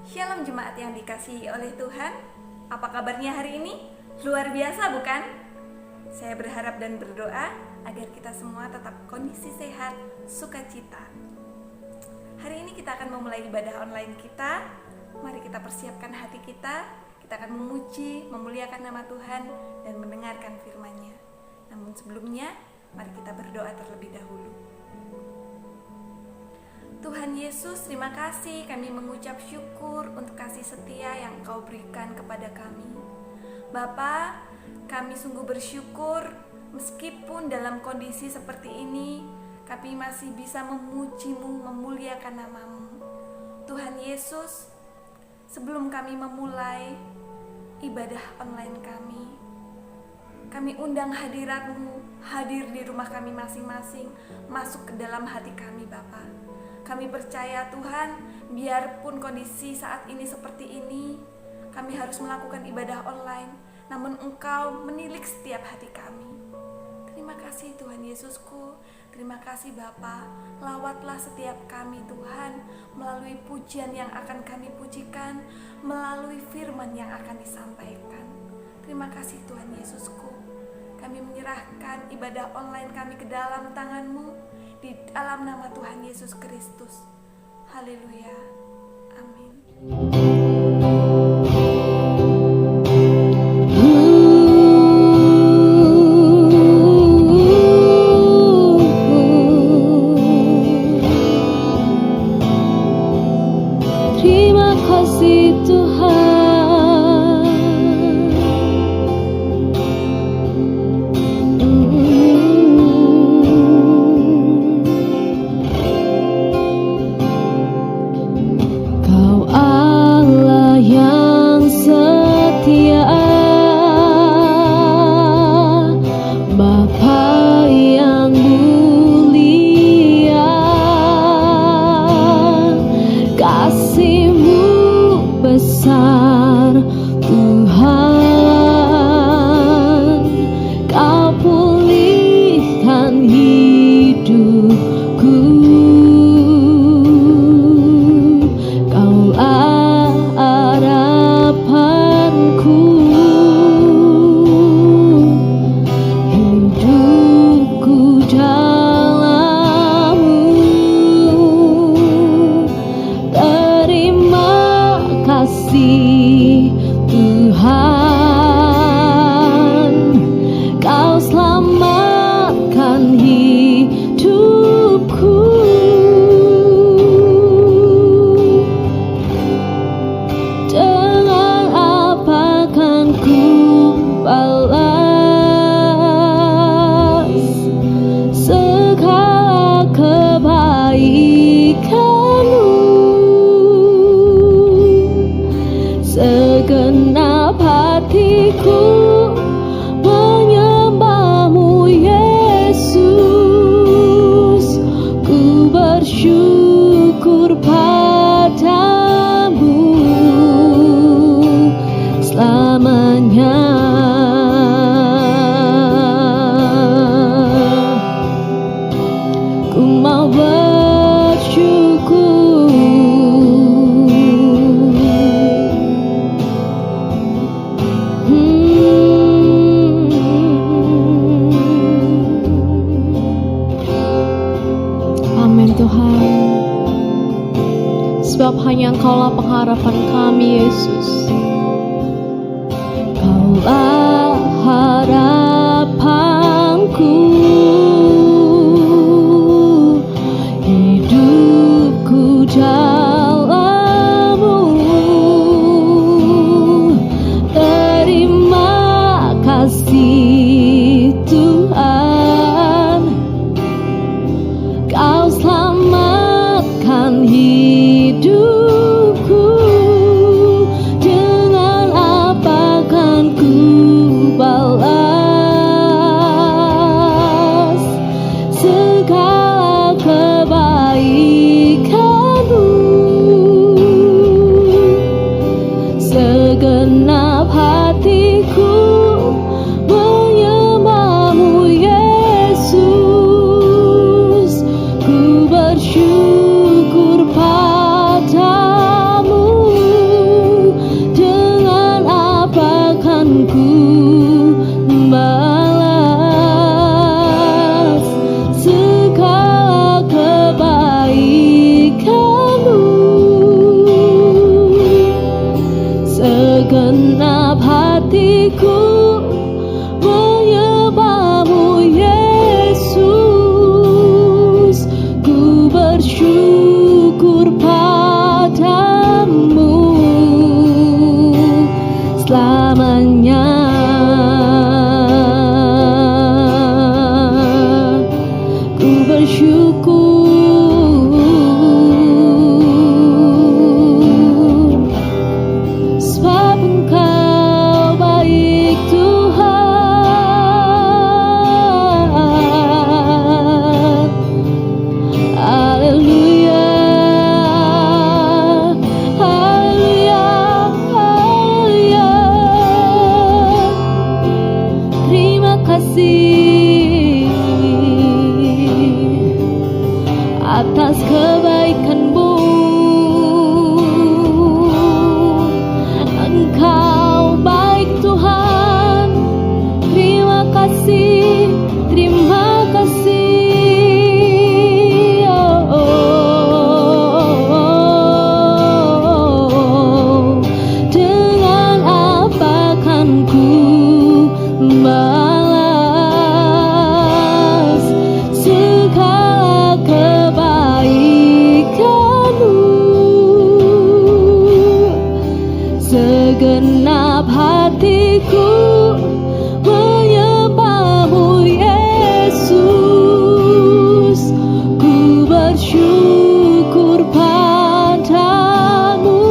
Shalom jemaat yang dikasihi oleh Tuhan. Apa kabarnya hari ini? Luar biasa bukan? Saya berharap dan berdoa agar kita semua tetap kondisi sehat, sukacita. Hari ini kita akan memulai ibadah online kita. Mari kita persiapkan hati kita. Kita akan memuji, memuliakan nama Tuhan dan mendengarkan firman-Nya. Namun sebelumnya, mari kita berdoa terlebih dahulu. Tuhan Yesus, terima kasih, kami mengucap syukur untuk kasih setia yang Engkau berikan kepada kami. Bapa, kami sungguh bersyukur meskipun dalam kondisi seperti ini, kami masih bisa memuji-Mu, memuliakan nama-Mu. Tuhan Yesus, sebelum kami memulai ibadah online kami undang hadirat-Mu, hadir di rumah kami masing-masing, masuk ke dalam hati kami Bapa. Kami percaya Tuhan, biarpun kondisi saat ini seperti ini, kami harus melakukan ibadah online, namun Engkau menilik setiap hati kami. Terima kasih Tuhan Yesusku, terima kasih Bapa. Lawatlah setiap kami Tuhan, melalui pujian yang akan kami pujikan, melalui firman yang akan disampaikan. Terima kasih Tuhan Yesusku. Kami menyerahkan ibadah online kami ke dalam tangan-Mu, di dalam nama Tuhan Yesus Kristus. Haleluya. Amin. Terima kasih Tuhan. Besar Tuhan, Kau pulihkan hidupku, Kaulah harapanku, hidupku dalam-Mu. Terima kasih Tuhan, Kau selamatkan hidupku. Dengan apa kan ku balas segala kebaikan-Mu? Segenap hatiku menyembah-Mu Yesus, ku bersyukur padamu selamanya. Ku mau bersyukur. Tuhan, sebab hanya Engkaulah pengharapan kami Yesus. Kaulah harapanku, hidupku dalam-Mu. Terima kasih Tuhan, Kau selamatkan hidupku. Dengan apa kan ku balas hatiku menyembahmu Yesus. Ku bersyukur padamu.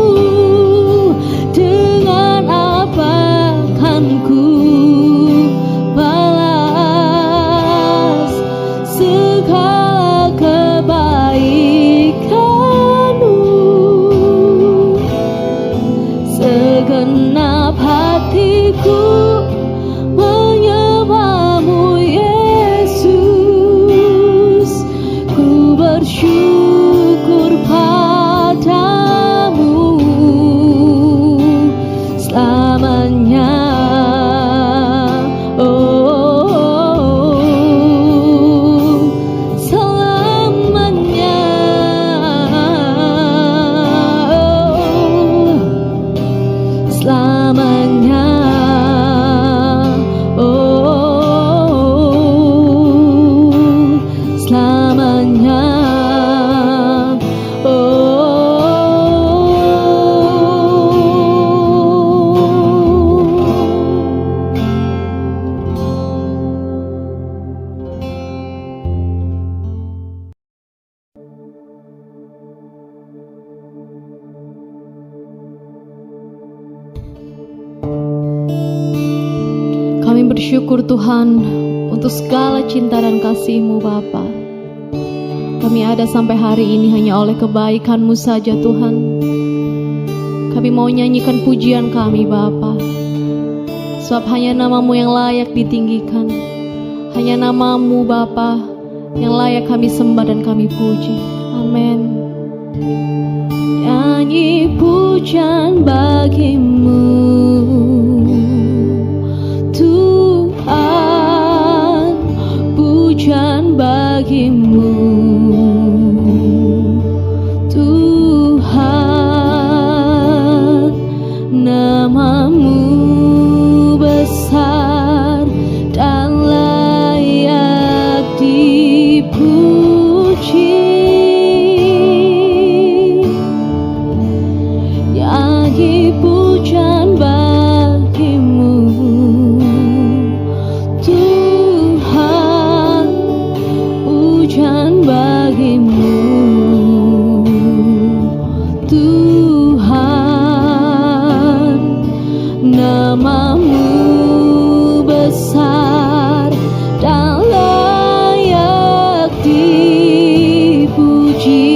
Dengan apa kan ku balas segala kebaikanmu? Segenap hatiku menyembahmu Yesus. Ku bersyukur padamu selamanya. Selamanya. Selamanya. Selamanya. Kami bersyukur Tuhan untuk segala cinta dan kasih-Mu Bapa. Kami ada sampai hari ini hanya oleh kebaikan-Mu saja Tuhan. Kami mau nyanyikan pujian kami Bapa, sebab hanya nama-Mu yang layak ditinggikan. Hanya nama-Mu Bapa yang layak kami sembah dan kami puji. Amin. Nyanyi pujian bagi-Mu Tuhan, pujian bagi-Mu Tuhan. Nama-Mu besar dan layak dipuji. Nyanyi pujian bagi-Mu Tuhan, pujian bagi-Mu Tuhan. Nama-Mu besar dan layak dipuji.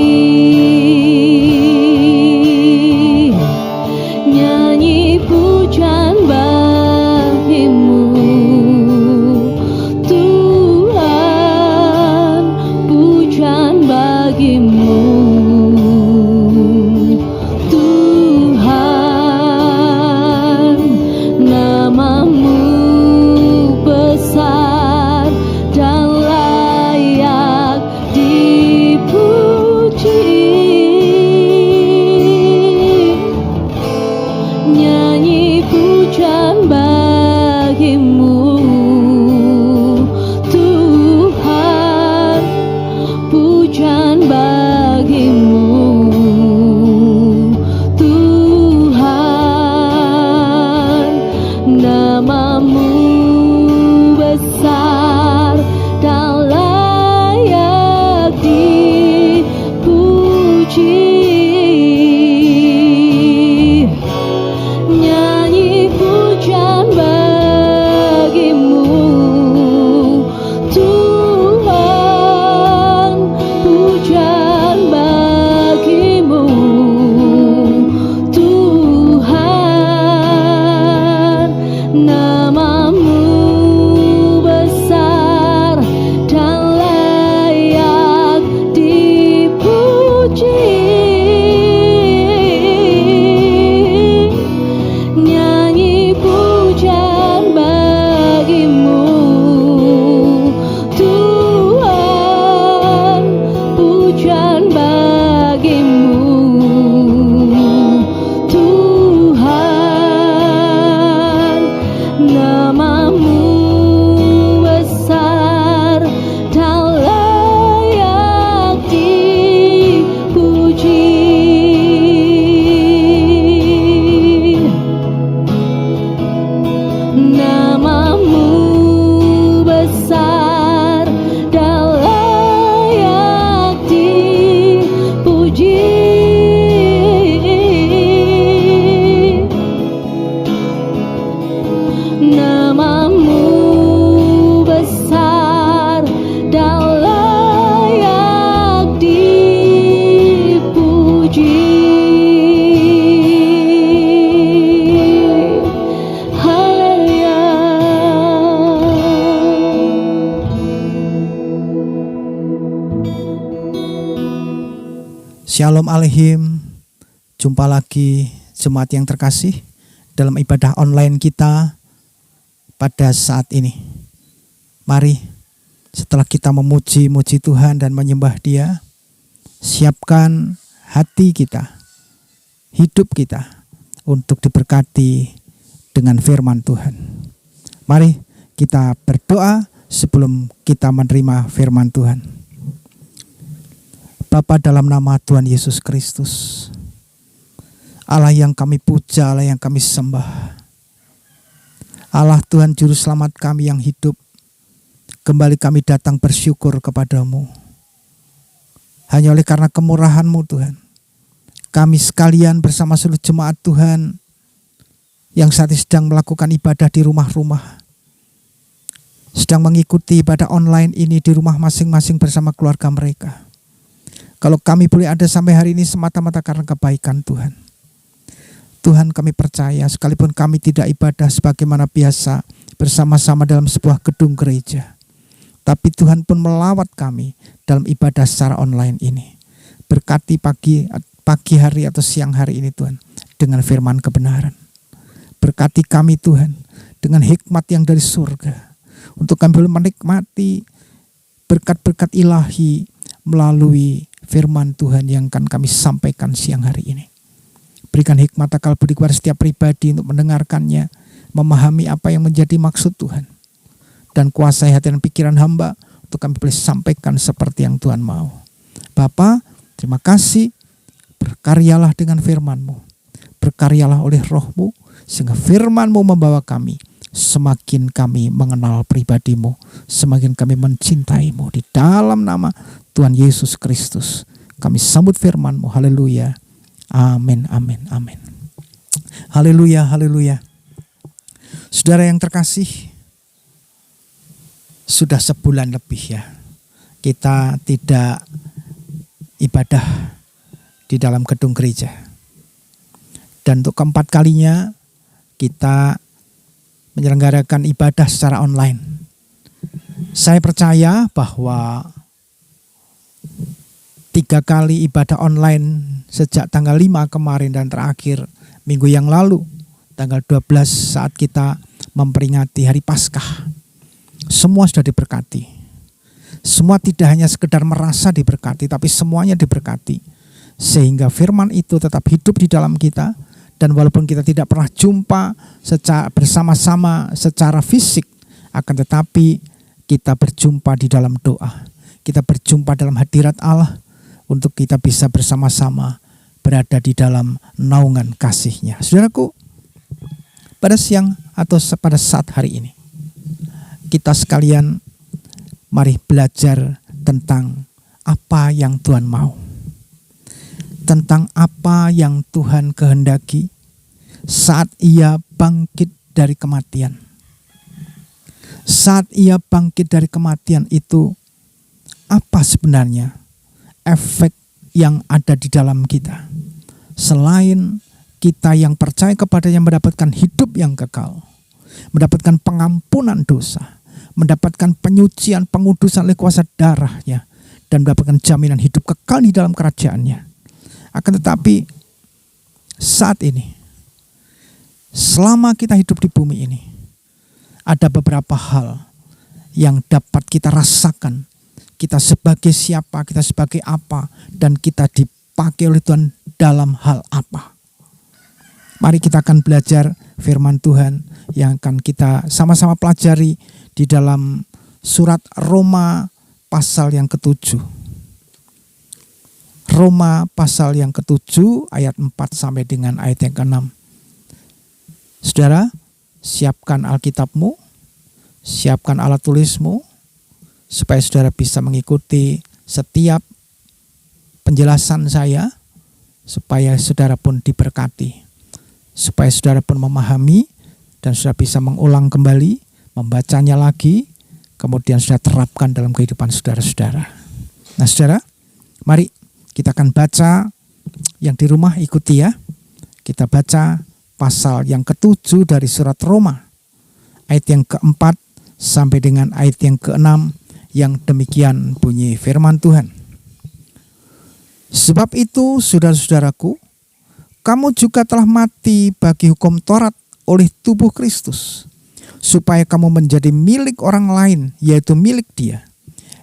Nyanyi pujian bagi-Mu Tuhan, pujian bagi-Mu Tuhan. Nama-Mu besar dan layak dipuji. Nyanyi pujian bagi-Mu Tuhan, pujian bagi-Mu Shalom Aleihim. Jumpa lagi jemaat yang terkasih dalam ibadah online kita pada saat ini. Mari setelah kita memuji Tuhan dan menyembah Dia, siapkan hati kita, hidup kita untuk diberkati dengan firman Tuhan. Mari kita berdoa sebelum kita menerima firman Tuhan. Bapa, dalam nama Tuhan Yesus Kristus, Allah yang kami puja, Allah yang kami sembah, Allah Tuhan Juru Selamat kami yang hidup, kembali kami datang bersyukur kepadamu. Hanya oleh karena kemurahan-Mu Tuhan, kami sekalian bersama seluruh jemaat Tuhan yang saat ini sedang melakukan ibadah di rumah-rumah, sedang mengikuti ibadah online ini di rumah masing-masing bersama keluarga mereka. Kalau kami boleh ada sampai hari ini semata-mata karena kebaikan Tuhan. Tuhan, kami percaya sekalipun kami tidak ibadah sebagaimana biasa bersama-sama dalam sebuah gedung gereja, tapi Tuhan pun melawat kami dalam ibadah secara online ini. Berkati pagi hari atau siang hari ini Tuhan dengan firman kebenaran. Berkati kami Tuhan dengan hikmat yang dari surga, untuk kami boleh menikmati berkat-berkat ilahi melalui firman Tuhan yang akan kami sampaikan siang hari ini. Berikan hikmat akal budi kepada setiap pribadi untuk mendengarkannya, memahami apa yang menjadi maksud Tuhan, dan kuasai hati dan pikiran hamba untuk kami boleh sampaikan seperti yang Tuhan mau. Bapa, terima kasih, berkaryalah dengan firman-Mu, berkaryalah oleh Roh-Mu, sehingga firman-Mu membawa kami, semakin kami mengenal pribadi-Mu, semakin kami mencintai-Mu. Di dalam nama Tuhan Yesus Kristus kami sambut firman-Mu. Haleluya. Amin, amin, amin. Haleluya, haleluya. Saudara yang terkasih, sudah sebulan lebih ya kita tidak ibadah di dalam gedung gereja. Dan untuk keempat kalinya kita menyelenggarakan ibadah secara online. Saya percaya bahwa 3 kali ibadah online sejak tanggal 5 kemarin dan terakhir minggu yang lalu tanggal 12 saat kita memperingati hari Paskah, semua sudah diberkati. Semua tidak hanya sekedar merasa diberkati, tapi semuanya diberkati, sehingga firman itu tetap hidup di dalam kita. Dan walaupun kita tidak pernah jumpa secara bersama-sama secara fisik, akan tetapi kita berjumpa di dalam doa, kita berjumpa dalam hadirat Allah, untuk kita bisa bersama-sama berada di dalam naungan kasih-Nya. Saudaraku, pada siang atau pada saat hari ini, kita sekalian mari belajar tentang apa yang Tuhan mau, tentang apa yang Tuhan kehendaki saat Ia bangkit dari kematian. Saat Ia bangkit dari kematian itu, apa sebenarnya efek yang ada di dalam kita? Selain kita yang percaya kepadanya mendapatkan hidup yang kekal, mendapatkan pengampunan dosa, mendapatkan penyucian, pengudusan oleh kuasa darah-Nya, dan mendapatkan jaminan hidup kekal di dalam kerajaan-Nya. Akan tetapi saat ini, selama kita hidup di bumi ini, ada beberapa hal yang dapat kita rasakan. Kita sebagai siapa, kita sebagai apa, dan kita dipakai oleh Tuhan dalam hal apa. Mari kita akan belajar firman Tuhan yang akan kita sama-sama pelajari di dalam surat Roma pasal yang ke-7. Roma pasal yang ke-7 ayat 4 sampai dengan ayat yang ke-6. Saudara, siapkan Alkitabmu, siapkan alat tulismu, supaya saudara bisa mengikuti setiap penjelasan saya, supaya saudara pun diberkati, supaya saudara pun memahami, dan saudara bisa mengulang kembali, membacanya lagi, kemudian saudara terapkan dalam kehidupan saudara-saudara. Nah saudara, mari kita akan baca yang di rumah, ikuti ya. Kita baca pasal yang ke-7 dari surat Roma, ayat yang ke-4 sampai dengan ayat yang ke-6, yang demikian bunyi firman Tuhan. Sebab itu, saudara-saudaraku, kamu juga telah mati bagi hukum Taurat oleh tubuh Kristus, supaya kamu menjadi milik orang lain, yaitu milik Dia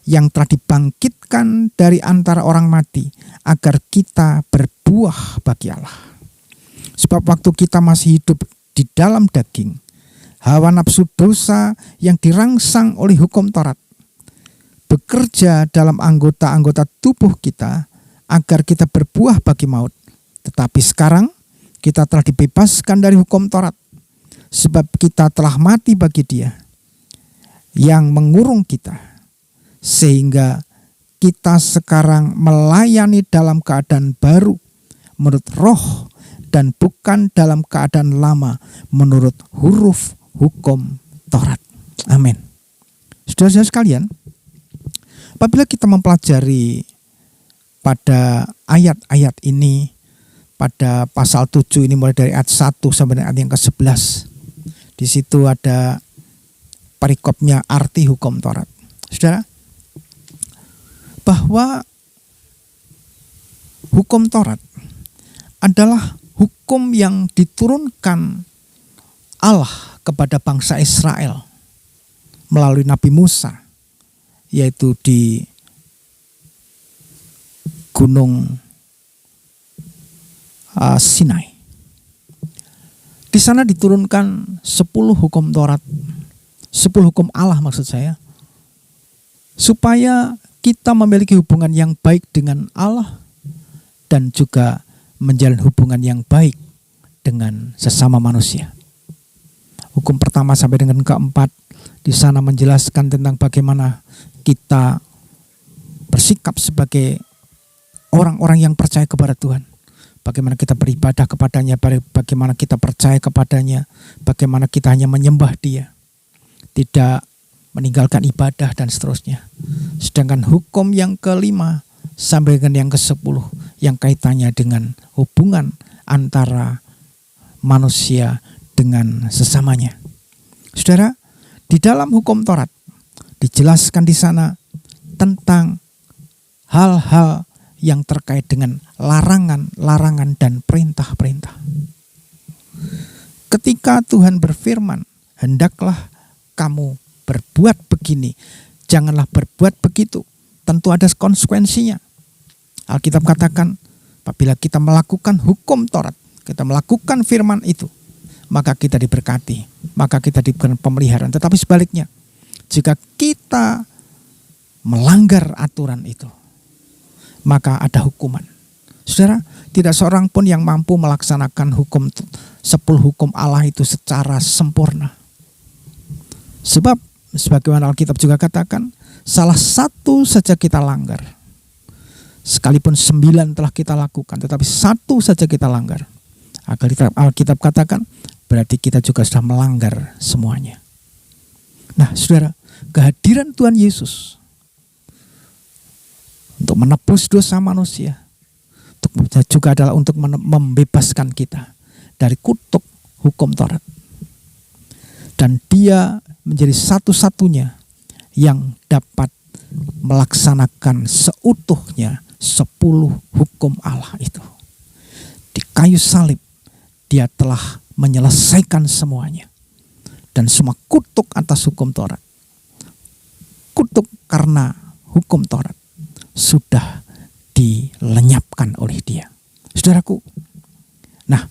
yang telah dibangkitkan dari antara orang mati, agar kita berbuah bagi Allah. Sebab waktu kita masih hidup di dalam daging, hawa nafsu dosa yang dirangsang oleh hukum Taurat bekerja dalam anggota-anggota tubuh kita agar kita berbuah bagi maut. Tetapi sekarang kita telah dibebaskan dari hukum Taurat, sebab kita telah mati bagi Dia yang mengurung kita, sehingga kita sekarang melayani dalam keadaan baru menurut roh, dan bukan dalam keadaan lama menurut huruf hukum Taurat. Amin. Saudara-saudara sekalian, apabila kita mempelajari pada ayat-ayat ini, pada pasal 7 ini mulai dari ayat 1 sampai ayat yang ke-11, di situ ada perikopnya arti hukum Taurat. Saudara, bahwa hukum Taurat adalah hukum yang diturunkan Allah kepada bangsa Israel melalui Nabi Musa, yaitu di Gunung Sinai. Di sana diturunkan 10 hukum Taurat, 10 hukum Allah maksud saya, supaya kita memiliki hubungan yang baik dengan Allah dan juga menjalin hubungan yang baik dengan sesama manusia. Hukum pertama sampai dengan keempat di sana menjelaskan tentang bagaimana kita bersikap sebagai orang-orang yang percaya kepada Tuhan. Bagaimana kita beribadah kepadanya, bagaimana kita percaya kepadanya, bagaimana kita hanya menyembah Dia, tidak meninggalkan ibadah dan seterusnya. Sedangkan hukum yang kelima sampai dengan yang ke-10 yang kaitannya dengan hubungan antara manusia dengan sesamanya. Saudara, di dalam hukum Taurat dijelaskan di sana tentang hal-hal yang terkait dengan larangan-larangan dan perintah-perintah. Ketika Tuhan berfirman, hendaklah kamu berbuat begini, janganlah berbuat begitu, tentu ada konsekuensinya. Alkitab katakan, apabila kita melakukan hukum Taurat, kita melakukan firman itu, maka kita diberkati, maka kita diberikan pemeliharaan. Tetapi sebaliknya, jika kita melanggar aturan itu, maka ada hukuman. Saudara, tidak seorang pun yang mampu melaksanakan 10 hukum Allah itu secara sempurna. Sebab, sebagaimana Alkitab juga katakan, salah satu saja kita langgar. Sekalipun 9 telah kita lakukan, tetapi 1 saja kita langgar. Alkitab katakan, berarti kita juga sudah melanggar semuanya. Nah, saudara, kehadiran Tuhan Yesus untuk menebus dosa manusia, juga adalah untuk membebaskan kita dari kutuk hukum Taurat. Dan Dia menjadi satu-satunya yang dapat melaksanakan seutuhnya 10 hukum Allah itu. Di kayu salib Dia telah menyelesaikan semuanya. Dan semua kutuk atas hukum Taurat, kutuk karena hukum Taurat, sudah dilenyapkan oleh Dia. Saudaraku, nah,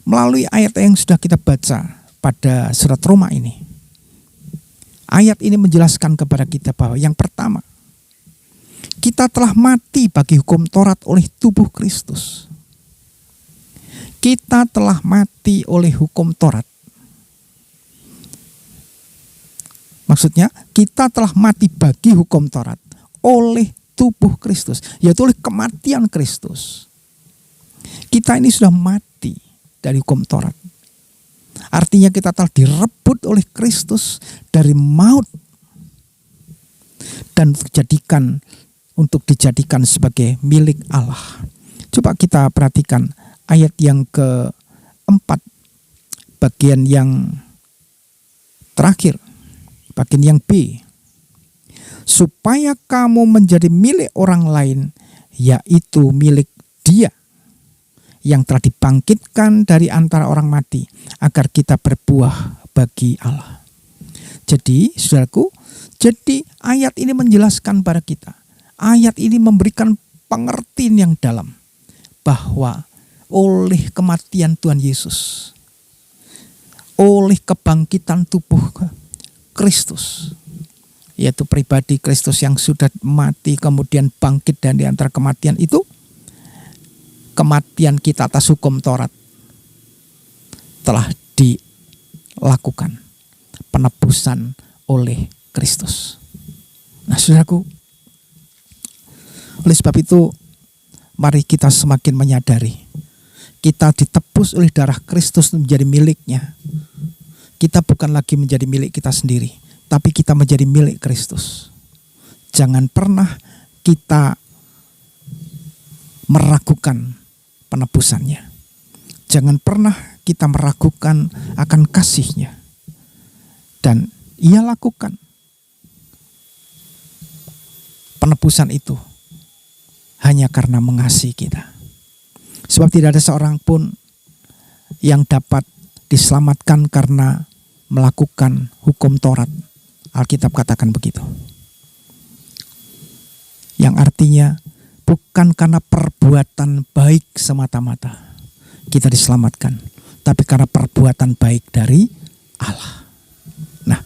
melalui ayat yang sudah kita baca pada surat Roma ini, ayat ini menjelaskan kepada kita bahwa yang pertama, kita telah mati bagi hukum Taurat oleh tubuh Kristus. Kita telah mati oleh hukum Taurat. Maksudnya, kita telah mati bagi hukum Taurat oleh tubuh Kristus, yaitu oleh kematian Kristus. Kita ini sudah mati dari hukum Taurat. Artinya kita telah direbut oleh Kristus dari maut dan untuk dijadikan sebagai milik Allah. Coba kita perhatikan ayat yang keempat, bagian yang terakhir, bagian yang B. Supaya kamu menjadi milik orang lain, yaitu milik Dia yang telah dibangkitkan dari antara orang mati, agar kita berbuah bagi Allah. Jadi saudaraku, jadi ayat ini menjelaskan pada kita, ayat ini memberikan pengertian yang dalam, bahwa oleh kematian Tuhan Yesus, oleh kebangkitan tubuh Kristus, yaitu pribadi Kristus yang sudah mati kemudian bangkit dari antara kematian itu, kematian kita atas hukum Taurat telah dilakukan penebusan oleh Kristus. Nah saudaraku, oleh sebab itu mari kita semakin menyadari kita ditebus oleh darah Kristus menjadi miliknya. Kita bukan lagi menjadi milik kita sendiri, tapi kita menjadi milik Kristus. Jangan pernah kita meragukan penebusannya. Jangan pernah kita meragukan akan kasih-Nya. Dan Ia lakukan penebusan itu hanya karena mengasihi kita. Sebab tidak ada seorang pun yang dapat diselamatkan karena melakukan hukum Taurat. Alkitab katakan begitu. Yang artinya bukan karena perbuatan baik semata-mata kita diselamatkan, tapi karena perbuatan baik dari Allah. Nah,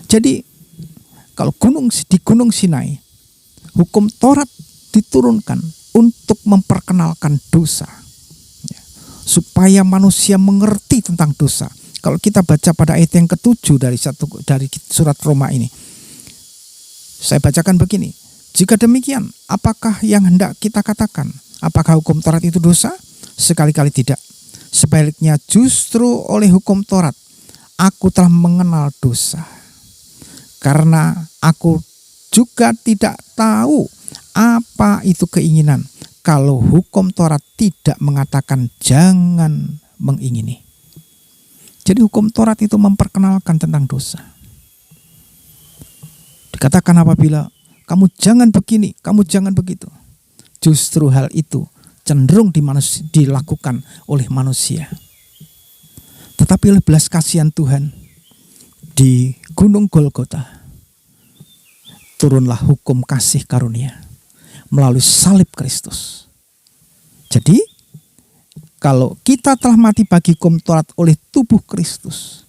jadi kalau di Gunung Sinai, hukum Taurat diturunkan untuk memperkenalkan dosa, supaya manusia mengerti tentang dosa. Kalau kita baca pada ayat yang ke-7 dari surat Roma ini, saya bacakan begini. Jika demikian, apakah yang hendak kita katakan? Apakah hukum Taurat itu dosa? Sekali-kali tidak. Sebaliknya justru oleh hukum Taurat, aku telah mengenal dosa. Karena aku juga tidak tahu apa itu keinginan, kalau hukum Taurat tidak mengatakan jangan mengingini. Jadi hukum Taurat itu memperkenalkan tentang dosa. Dikatakan apabila kamu jangan begini, kamu jangan begitu. Justru hal itu cenderung dilakukan oleh manusia. Tetapi oleh belas kasihan Tuhan, di Gunung Golgota turunlah hukum kasih karunia melalui salib Kristus. Jadi kalau kita telah mati bagi hukum Taurat oleh tubuh Kristus,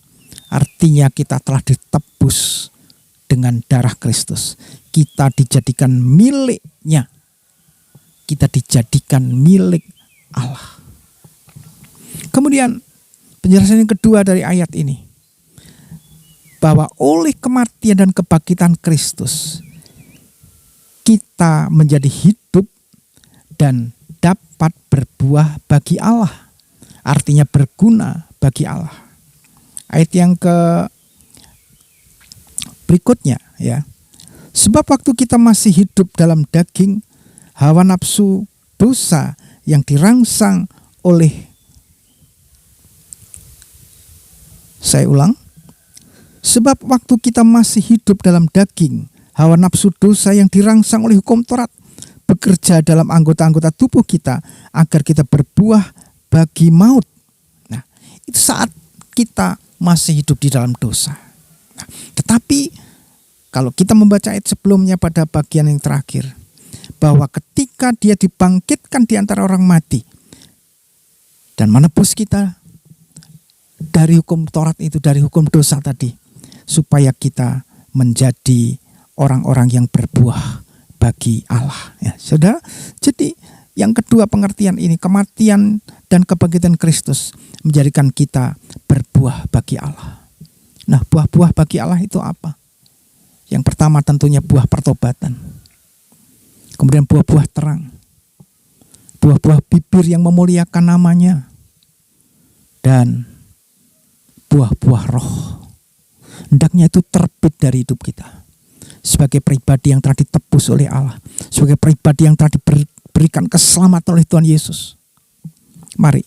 artinya kita telah ditebus dengan darah Kristus. Kita dijadikan miliknya. Kita dijadikan milik Allah. Kemudian penjelasan yang kedua dari ayat ini, bahwa oleh kematian dan kebangkitan Kristus, kita menjadi hidup dan dapat berbuah bagi Allah. Artinya berguna bagi Allah. Ayat yang berikutnya, ya. Sebab waktu kita masih hidup dalam daging, hawa nafsu dosa yang dirangsang oleh, saya ulang, sebab waktu kita masih hidup dalam daging, hawa nafsu dosa yang dirangsang oleh hukum Taurat bekerja dalam anggota-anggota tubuh kita agar kita berbuah bagi maut. Nah, itu saat kita masih hidup di dalam dosa. Nah, tetapi kalau kita membaca ayat sebelumnya pada bagian yang terakhir, bahwa ketika Dia dibangkitkan di antara orang mati dan menebus kita dari hukum Taurat itu, dari hukum dosa tadi, supaya kita menjadi orang-orang yang berbuah bagi Allah. Ya, saudara, jadi yang kedua pengertian ini, kematian dan kebangkitan Kristus menjadikan kita berbuah bagi Allah. Nah, buah-buah bagi Allah itu apa? Yang pertama tentunya buah pertobatan. Kemudian buah-buah terang. Buah-buah bibir yang memuliakan namanya. Dan buah-buah roh. Hendaknya itu terbit dari hidup kita. Sebagai pribadi yang telah ditebus oleh Allah. Sebagai pribadi yang telah diberikan keselamatan oleh Tuhan Yesus. Mari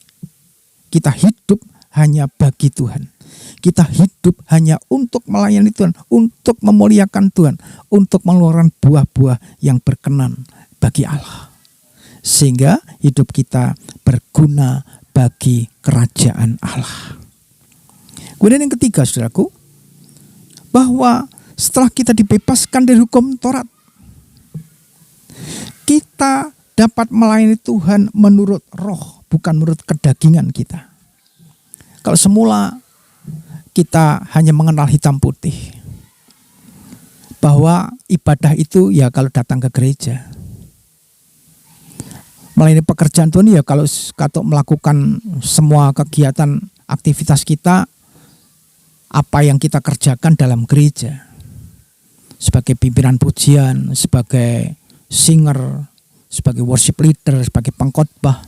kita hidup hanya bagi Tuhan. Kita hidup hanya untuk melayani Tuhan, untuk memuliakan Tuhan, untuk mengeluarkan buah-buah yang berkenan bagi Allah. sehingga hidup kita berguna bagi kerajaan Allah. Kemudian yang ketiga, saudaraku, bahwa setelah kita dibebaskan dari hukum Taurat, kita dapat melayani Tuhan menurut roh, bukan menurut kedagingan kita. Kalau semula kita hanya mengenal hitam putih, bahwa ibadah itu ya kalau datang ke gereja. Melayani pekerjaan Tuhan ya kalau melakukan semua kegiatan aktivitas kita, apa yang kita kerjakan dalam gereja. Sebagai pimpinan pujian, sebagai singer, sebagai worship leader, sebagai pengkhotbah.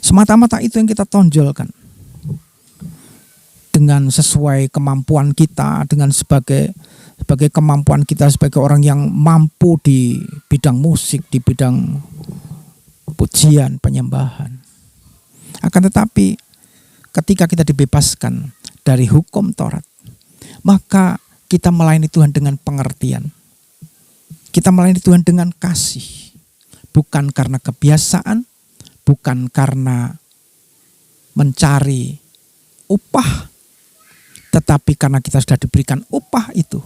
Semata-mata itu yang kita tonjolkan. Dengan sesuai kemampuan kita, dengan sebagai kemampuan kita sebagai orang yang mampu di bidang musik, di bidang pujian, penyembahan. Akan tetapi ketika kita dibebaskan dari hukum Taurat, maka kita melayani Tuhan dengan pengertian. Kita melayani Tuhan dengan kasih. Bukan karena kebiasaan, bukan karena mencari upah, tetapi karena kita sudah diberikan upah itu,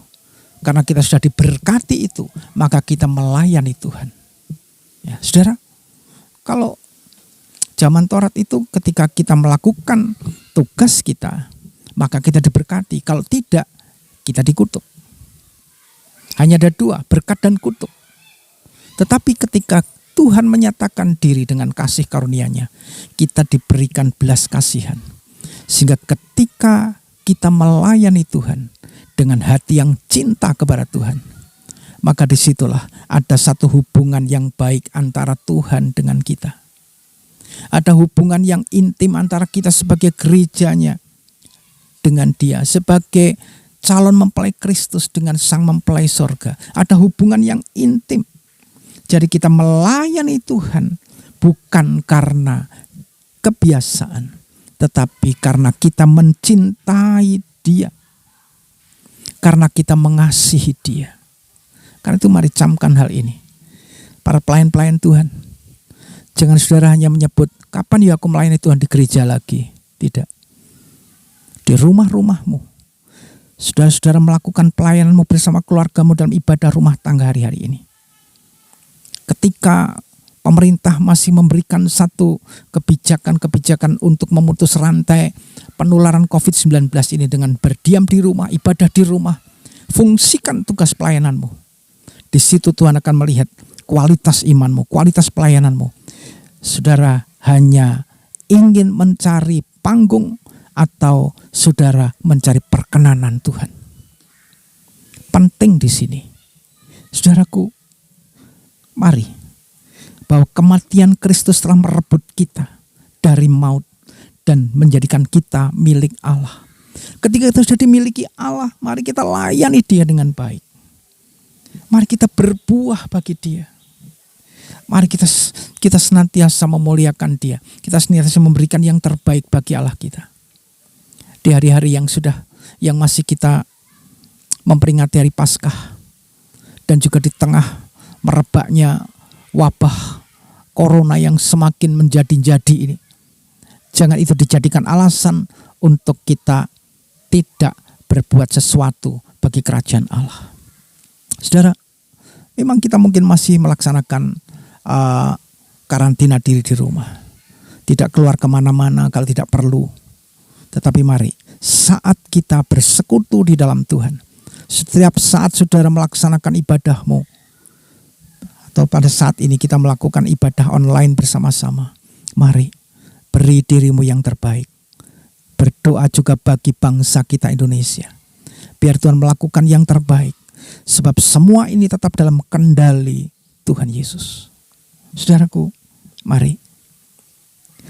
karena kita sudah diberkati itu, maka kita melayani Tuhan. Ya, saudara, kalau zaman Taurat itu ketika kita melakukan tugas kita, maka kita diberkati. Kalau tidak, kita dikutuk. Hanya ada dua, berkat dan kutuk. Tetapi ketika Tuhan menyatakan diri dengan kasih karunia-Nya, kita diberikan belas kasihan. Sehingga ketika kita melayani Tuhan dengan hati yang cinta kepada Tuhan, maka disitulah ada satu hubungan yang baik antara Tuhan dengan kita. Ada hubungan yang intim antara kita sebagai gerejanya dengan Dia, sebagai calon mempelai Kristus dengan sang mempelai sorga. Ada hubungan yang intim. Jadi kita melayani Tuhan bukan karena kebiasaan, tetapi karena kita mencintai Dia, karena kita mengasihi Dia. Karena itu mari camkan hal ini. Para pelayan-pelayan Tuhan, jangan saudara hanya menyebut, kapan ya aku melayani Tuhan di gereja lagi. Tidak. Di rumah-rumahmu, saudara-saudara melakukan pelayananmu bersama keluargamu dalam ibadah rumah tangga hari-hari ini. Ketika pemerintah masih memberikan satu kebijakan-kebijakan untuk memutus rantai penularan COVID-19 ini dengan berdiam di rumah, ibadah di rumah, fungsikan tugas pelayananmu. Di situ Tuhan akan melihat kualitas imanmu, kualitas pelayananmu. Saudara hanya ingin mencari panggung atau saudara mencari perkenanan Tuhan. Penting di sini, saudaraku, mari, bahwa kematian Kristus telah merebut kita dari maut dan menjadikan kita milik Allah. Ketika kita sudah dimiliki Allah, mari kita layani Dia dengan baik. Mari kita berbuah bagi Dia. Mari kita senantiasa memuliakan Dia. Kita senantiasa memberikan yang terbaik bagi Allah kita. Di hari-hari yang masih kita memperingati hari Paskah, dan juga di tengah merebaknya wabah corona yang semakin menjadi-jadi ini, jangan itu dijadikan alasan untuk kita tidak berbuat sesuatu bagi kerajaan Allah. Saudara, memang kita mungkin masih melaksanakan karantina diri di rumah, tidak keluar kemana-mana kalau tidak perlu. Tetapi mari, saat kita bersekutu di dalam Tuhan, setiap saat saudara melaksanakan ibadahmu, atau pada saat ini kita melakukan ibadah online bersama-sama, mari beri dirimu yang terbaik. Berdoa juga bagi bangsa kita Indonesia. Biar Tuhan melakukan yang terbaik. Sebab semua ini tetap dalam kendali Tuhan Yesus. Saudaraku, mari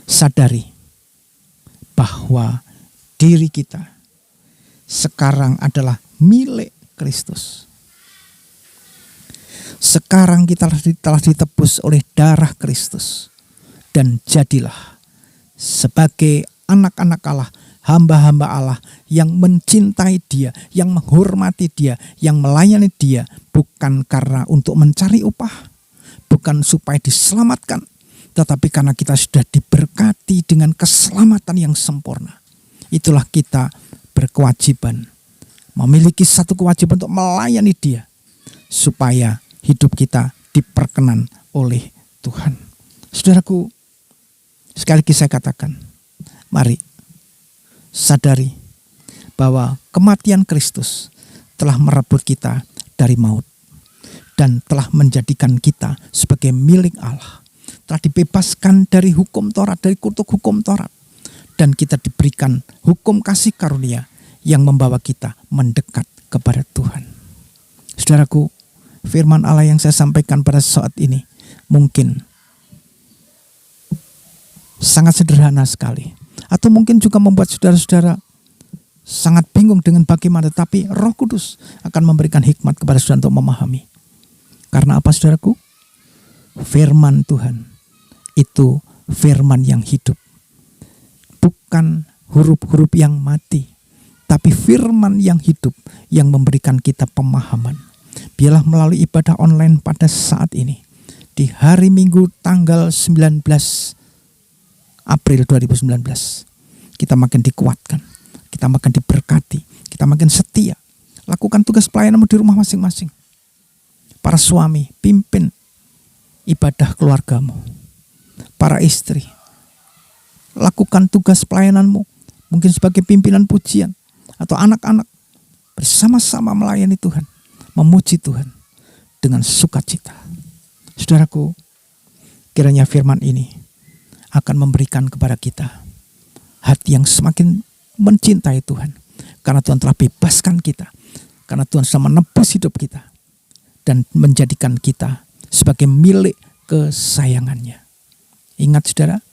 sadari bahwa diri kita sekarang adalah milik Kristus. Sekarang kita telah ditebus oleh darah Kristus. Dan jadilah sebagai anak-anak Allah, hamba-hamba Allah yang mencintai Dia, yang menghormati Dia, yang melayani Dia, bukan karena untuk mencari upah, bukan supaya diselamatkan, tetapi karena kita sudah diberkati dengan keselamatan yang sempurna. Itulah kita berkewajiban, memiliki satu kewajiban untuk melayani Dia, supaya hidup kita diperkenan oleh Tuhan. Saudaraku, sekali lagi saya katakan, mari sadari bahwa kematian Kristus telah merebut kita dari maut dan telah menjadikan kita sebagai milik Allah. Telah dibebaskan dari hukum Taurat, dari kutuk hukum Taurat, dan kita diberikan hukum kasih karunia yang membawa kita mendekat kepada Tuhan. Saudaraku, firman Allah yang saya sampaikan pada saat ini mungkin sangat sederhana sekali, atau mungkin juga membuat saudara-saudara sangat bingung dengan bagaimana, tetapi Roh Kudus akan memberikan hikmat kepada saudara untuk memahami. Karena apa, saudaraku? Firman Tuhan itu firman yang hidup, bukan huruf-huruf yang mati, tapi firman yang hidup yang memberikan kita pemahaman. Biarlah melalui ibadah online pada saat ini, di hari Minggu tanggal 19 April 2019, kita makin dikuatkan, kita makin diberkati, kita makin setia. Lakukan tugas pelayananmu di rumah masing-masing. Para suami, pimpin ibadah keluargamu. Para istri, lakukan tugas pelayananmu, mungkin sebagai pimpinan pujian, atau anak-anak bersama-sama melayani Tuhan, memuji Tuhan dengan sukacita. Saudaraku, kiranya firman ini akan memberikan kepada kita hati yang semakin mencintai Tuhan, karena Tuhan telah bebaskan kita, karena Tuhan sudah menebus hidup kita dan menjadikan kita sebagai milik kesayangannya. Ingat saudara,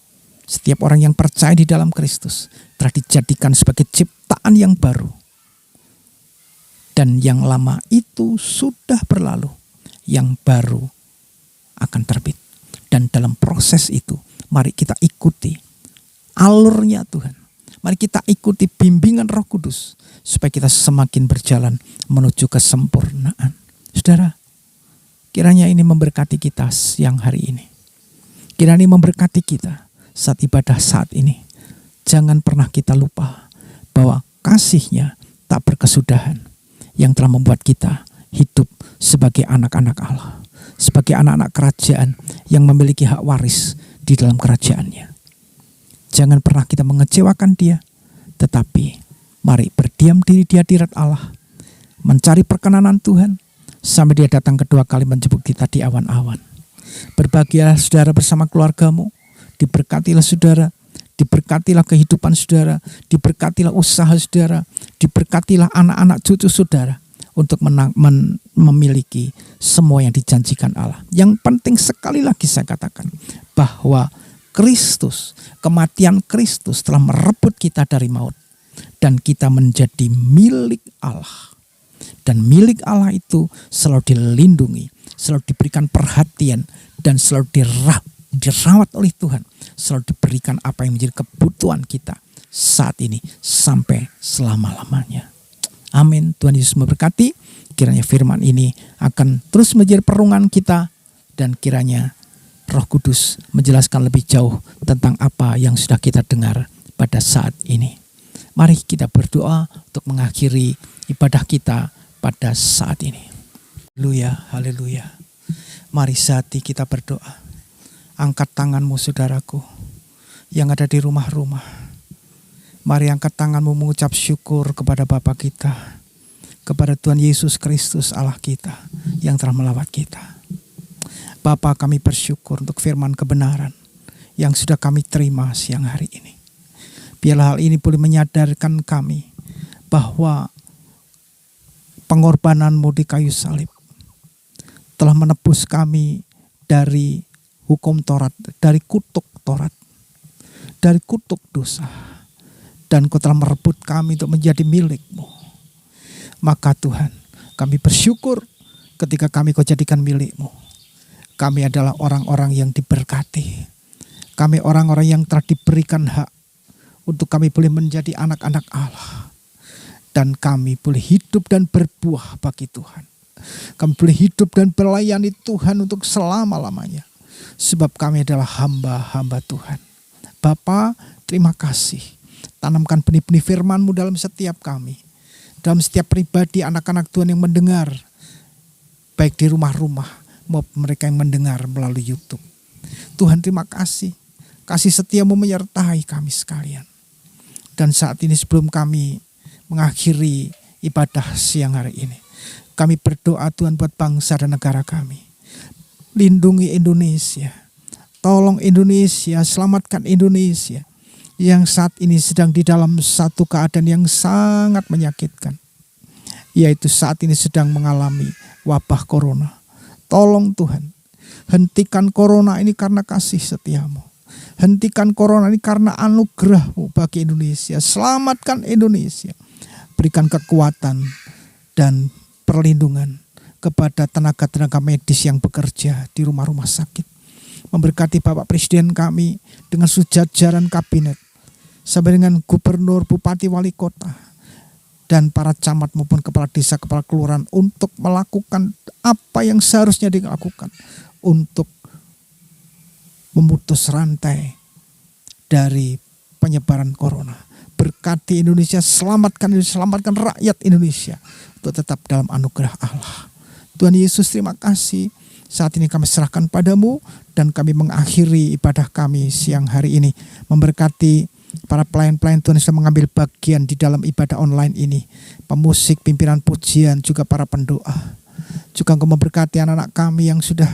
setiap orang yang percaya di dalam Kristus telah dijadikan sebagai ciptaan yang baru, dan yang lama itu sudah berlalu, yang baru akan terbit. Dan dalam proses itu, mari kita ikuti alurnya Tuhan. Mari kita ikuti bimbingan Roh Kudus, supaya kita semakin berjalan menuju kesempurnaan. Saudara, kiranya ini memberkati kita siang hari ini. Kiranya ini memberkati kita saat ibadah saat ini. Jangan pernah kita lupa bahwa kasih-Nya tak berkesudahan, yang telah membuat kita hidup sebagai anak-anak Allah, sebagai anak-anak kerajaan yang memiliki hak waris di dalam kerajaannya. Jangan pernah kita mengecewakan Dia, tetapi mari berdiam diri di hadirat Allah, mencari perkenanan Tuhan, sampai Dia datang kedua kali menjemput kita di awan-awan. Berbahagialah saudara bersama keluargamu, diberkatilah saudara, diberkatilah kehidupan saudara, diberkatilah usaha saudara, diberkatilah anak-anak cucu saudara, untuk memiliki semua yang dijanjikan Allah. Yang penting sekali lagi saya katakan, bahwa Kristus, kematian Kristus telah merebut kita dari maut, dan kita menjadi milik Allah. Dan milik Allah itu selalu dilindungi, selalu diberikan perhatian, dan selalu dirawat oleh Tuhan. Selalu diberikan apa yang menjadi kebutuhan kita saat ini sampai selama-lamanya. Amin. Tuhan Yesus memberkati. Kiranya firman ini akan terus menjadi perungan kita, dan kiranya Roh Kudus menjelaskan lebih jauh tentang apa yang sudah kita dengar pada saat ini. Mari kita berdoa untuk mengakhiri ibadah kita pada saat ini. Haleluya, haleluya. Mari saat ini kita berdoa. Angkat tanganmu saudaraku yang ada di rumah-rumah. Mari angkat tanganmu mengucap syukur kepada Bapa kita, kepada Tuhan Yesus Kristus Allah kita yang telah melawat kita. Bapa, kami bersyukur untuk firman kebenaran yang sudah kami terima siang hari ini. Biarlah hal ini boleh menyadarkan kami bahwa pengorbanan-Mu di kayu salib telah menebus kami dari hukum Taurat, dari kutuk Taurat, dari kutuk dosa. Dan Kau telah merebut kami untuk menjadi milik-Mu. Maka Tuhan, kami bersyukur ketika kami Kau jadikan milik-Mu. Kami adalah orang-orang yang diberkati. Kami orang-orang yang telah diberikan hak untuk kami boleh menjadi anak-anak Allah. Dan kami boleh hidup dan berbuah bagi Tuhan. Kami boleh hidup dan melayani Tuhan untuk selama-lamanya. Sebab kami adalah hamba-hamba Tuhan. Bapa, terima kasih. Tanamkan benih-benih firman-Mu dalam setiap kami. Dalam setiap pribadi anak-anak Tuhan yang mendengar. Baik di rumah-rumah maupun mereka yang mendengar melalui YouTube. Tuhan terima kasih. Kasih setia-Mu menyertai kami sekalian. Dan saat ini sebelum kami mengakhiri ibadah siang hari ini, kami berdoa Tuhan buat bangsa dan negara kami. Lindungi Indonesia. Tolong Indonesia, selamatkan Indonesia. Yang saat ini sedang di dalam satu keadaan yang sangat menyakitkan. Yaitu saat ini sedang mengalami wabah corona. Tolong Tuhan, hentikan corona ini karena kasih setia-Mu. Hentikan corona ini karena anugerah-Mu bagi Indonesia. Selamatkan Indonesia. Berikan kekuatan dan perlindungan kepada tenaga-tenaga medis yang bekerja di rumah-rumah sakit. Memberkati Bapak Presiden kami dengan jajaran kabinet. Sampai dengan gubernur, bupati, wali kota. Dan para camat maupun kepala desa, kepala kelurahan untuk melakukan apa yang seharusnya dilakukan. Untuk memutus rantai dari penyebaran corona. Berkati Indonesia, selamatkan rakyat Indonesia untuk tetap dalam anugerah Allah. Tuhan Yesus terima kasih. Saat ini kami serahkan padamu dan kami mengakhiri ibadah kami siang hari ini. Memberkati para pelayan-pelayan Tuhan yang sudah mengambil bagian di dalam ibadah online ini. Pemusik, pimpinan pujian, juga para pendoa. Juga Engkau memberkati anak-anak kami yang sudah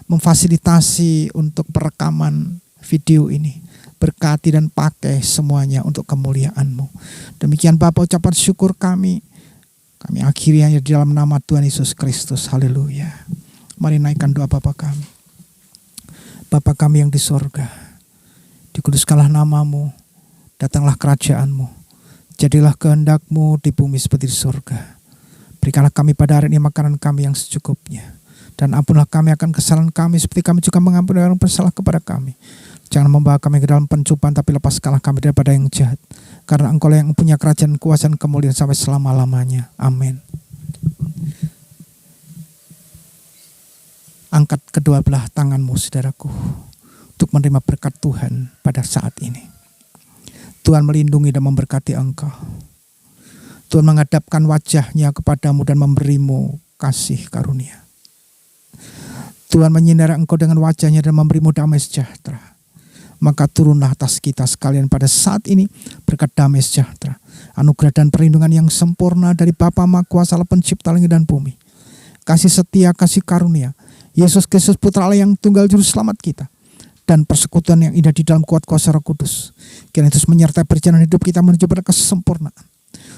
memfasilitasi untuk perekaman video ini. Berkati dan pakai semuanya untuk kemuliaan-Mu. Demikian Bapa ucapan syukur kami. Kami akhiri hanya di dalam nama Tuhan Yesus Kristus. Haleluya. Mari naikkan doa Bapa kami. Bapa kami yang di sorga. Dikuduskanlah nama-Mu. Datanglah kerajaan-Mu. Jadilah kehendak-Mu di bumi seperti di sorga. Berikanlah kami pada hari ini makanan kami yang secukupnya. Dan ampunlah kami akan kesalahan kami seperti kami juga mengampuni orang bersalah kepada kami. Jangan membawa kami ke dalam pencobaan, tapi lepaskanlah kami daripada yang jahat. Karena Engkau yang punya kerajaan, kuasa, dan kemuliaan sampai selama-lamanya. Amin. Angkat kedua belah tanganmu, saudaraku, untuk menerima berkat Tuhan pada saat ini. Tuhan melindungi dan memberkati engkau. Tuhan menghadapkan wajahnya kepadamu dan memberimu kasih karunia. Tuhan menyinari engkau dengan wajahnya dan memberimu damai sejahtera. Maka turunlah atas kita sekalian pada saat ini berkat damai sejahtera, anugerah dan perlindungan yang sempurna dari Bapa Maha Kuasa Allah Pencipta langit dan bumi. Kasih setia, kasih karunia Yesus Kristus Putra Allah yang tunggal juru selamat kita, dan persekutuan yang indah di dalam kuat kuasa Roh Kudus, kiranya terus menyertai perjalanan hidup kita menuju pada kesempurnaan,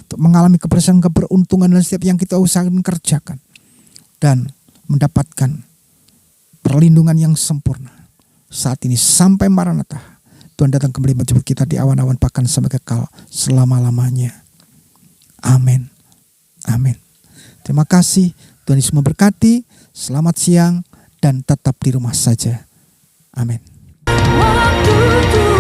untuk mengalami keberhasilan, keberuntungan dan setiap yang kita usahakan kerjakan, dan mendapatkan perlindungan yang sempurna saat ini sampai Maranatha. Tuhan datang kembali menjemput kita di awan-awan bahkan sampai kekal selama-lamanya. Amin. Amin. Terima kasih. Tuhan Yesus memberkati. Selamat siang dan tetap di rumah saja. Amin. Waktu